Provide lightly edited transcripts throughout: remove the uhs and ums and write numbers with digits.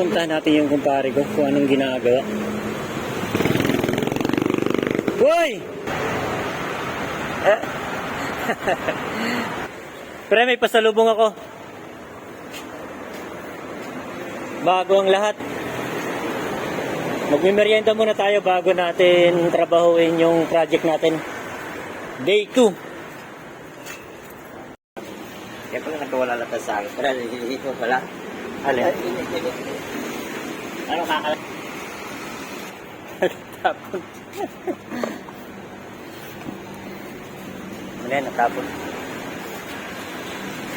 Puntahan natin yung kumpare ko kung anong ginagawa. Hoy! Pre, may pasalubong ako. Bago ang lahat. Magmimerienda muna tayo bago natin trabahuin yung project natin. Day 2. Kaya pala nagkawala lang sa akin. Pero hindi ko pala. Alin? Ano kakala? Tapon. Ano yan, natapon.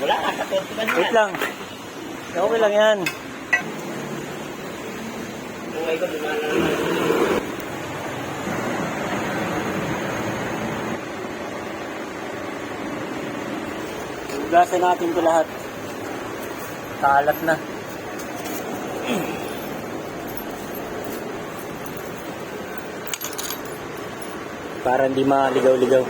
Wala ka, katulad ka Wait lang. Okay lang yan. Buhay ko, lumala naman. Hugasan natin ito lahat. Kalat na. Para hindi maligaw-ligaw.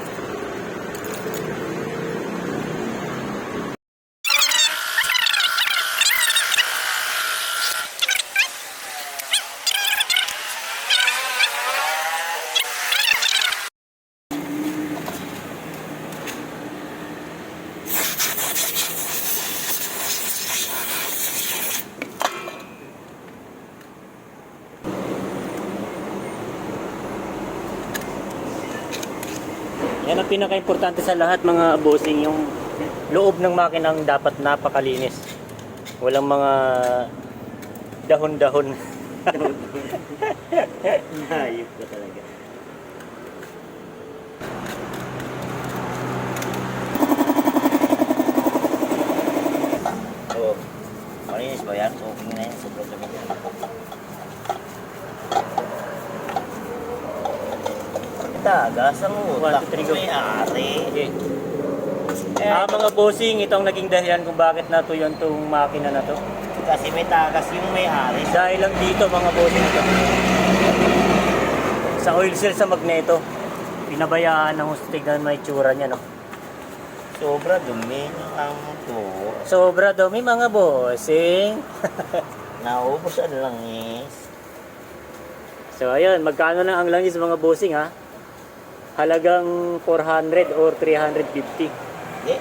Yan ang pinaka-importante sa lahat mga bossing, yung loob ng makinang dapat napakalinis. Walang mga dahon-dahon. Hayop ka talaga. Oo. Malinis ba yan? So, tingin na yan. Sobrang-sobrang. Tagas ang utak. 1, 2, 3, go. May ari. Okay. Mga bossing, itong naging dahilan kung bakit natuyon itong makina na to. Kasi may tagas yung may ari. Dahil lang dito mga bossing ito. Sa oil seal sa magneto. Pinabayaan ng hustig na may tsura niya, no? Sobra dumi ng amo to. Sobra daw, may mga bossing. Naubos ang langis. So ayun, magkano na ang langis mga bossing ha? Halagang 400 or 350. Hindi,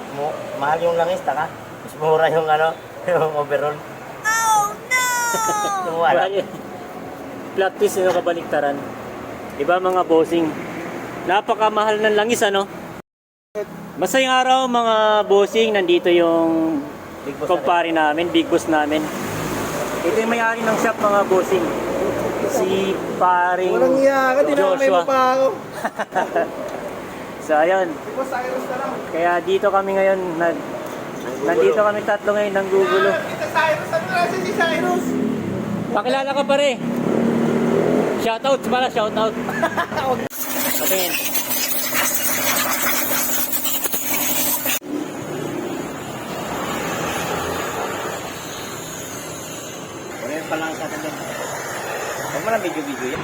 mahal yung langis, taka. Mas mura yung ano, yung overall. Oh no! Wala. Flat piece yung kabaliktaran. Diba mga bossing? Napakamahal ng langis ano? Masayang araw mga bossing, nandito yung Big boss kumpare namin, big boss namin. Ito yung may-ari ng shop mga bossing. Si paring Walang iya ka, dinamay mo Joshua. pa ako. So ayun, Di ba Cyrus na lang? kaya dito kami ngayon, nandito kami tatlo ngayon ng gugulo. Kita Cyrus, ano na si Cyrus? Pakilala ka pare. Shoutout pala, shoutout. Patingin. Wala yung palang sa akin din. Huwag mo lang video-video yan.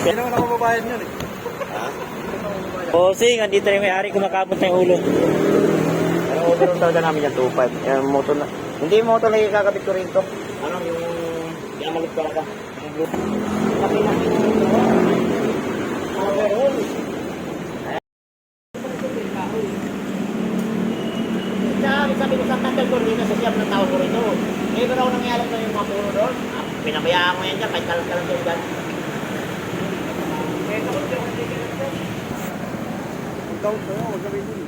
Hindi naman ako babayad yun eh. Ha? Bossing, andito na yung may-ari, kumakabot na yung ulo. Ano overall talaga namin yan, 2.5. Yung motor na. Hindi yung motor na ikakabit ko rin to. Ano yung pinamalit ko ka. Yung blue. Laki-laki na ito. Overall. Sabi ko sa tagal ko rin sa siyam ng tao ko rin ito. Ngayon ko raw nangyari na yung mga puro doon. Pinabayaan mo yan dyan, kahit kalang-kalang doon dyan. Ang taon ko yun, huwag gawin yun.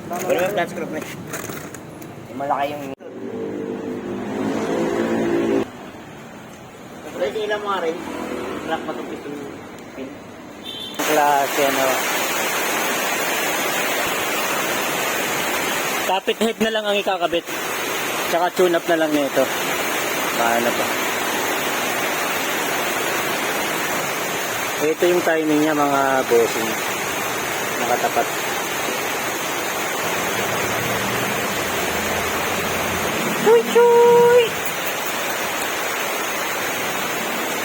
Wala yung flat screw na. Malaki yung... Pwede ilang mga rin. Black matupis yung pin. Klase ano. Tapit head na lang ang ikakabit. Tsaka tune up na lang nito. Paano pa? Ito yung timing niya mga bossing. Nakatapat. Chuy chuy!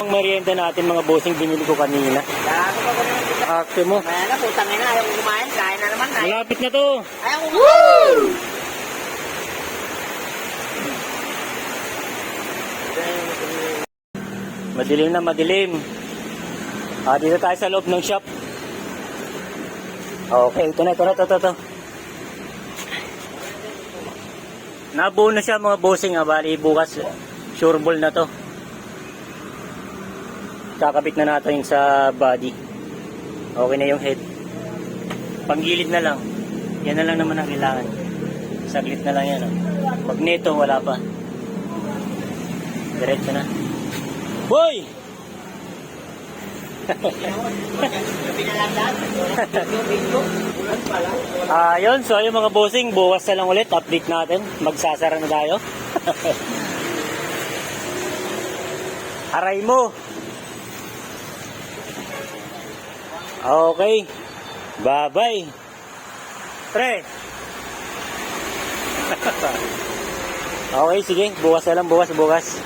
Ang merienda natin mga bossing binili ko kanina. Gago pa ko naman dito. Akte mo. Kaya na, putang ina. Ayaw ko kumain. Kain na naman. Malapit na to. Ayaw ko kumain. Madilim na madilim. Dito tayo sa loob ng shop. Okay, ito na. Nabuo na siya mga bossing. Bali bukas, sure ball na to. Kakabit na natin sa body. Okay na yung head. Panggilid na lang. Yan na lang naman ang kailangan. Saglit na lang yan. Pag neto, wala pa. Diretso na. Boy! Yun, so yung mga bossing, bukas na lang ulit, update natin. Magsasara na tayo. Aray mo! Okay. Bye-bye. Pre! Okay, sige. Bukas na lang, bukas.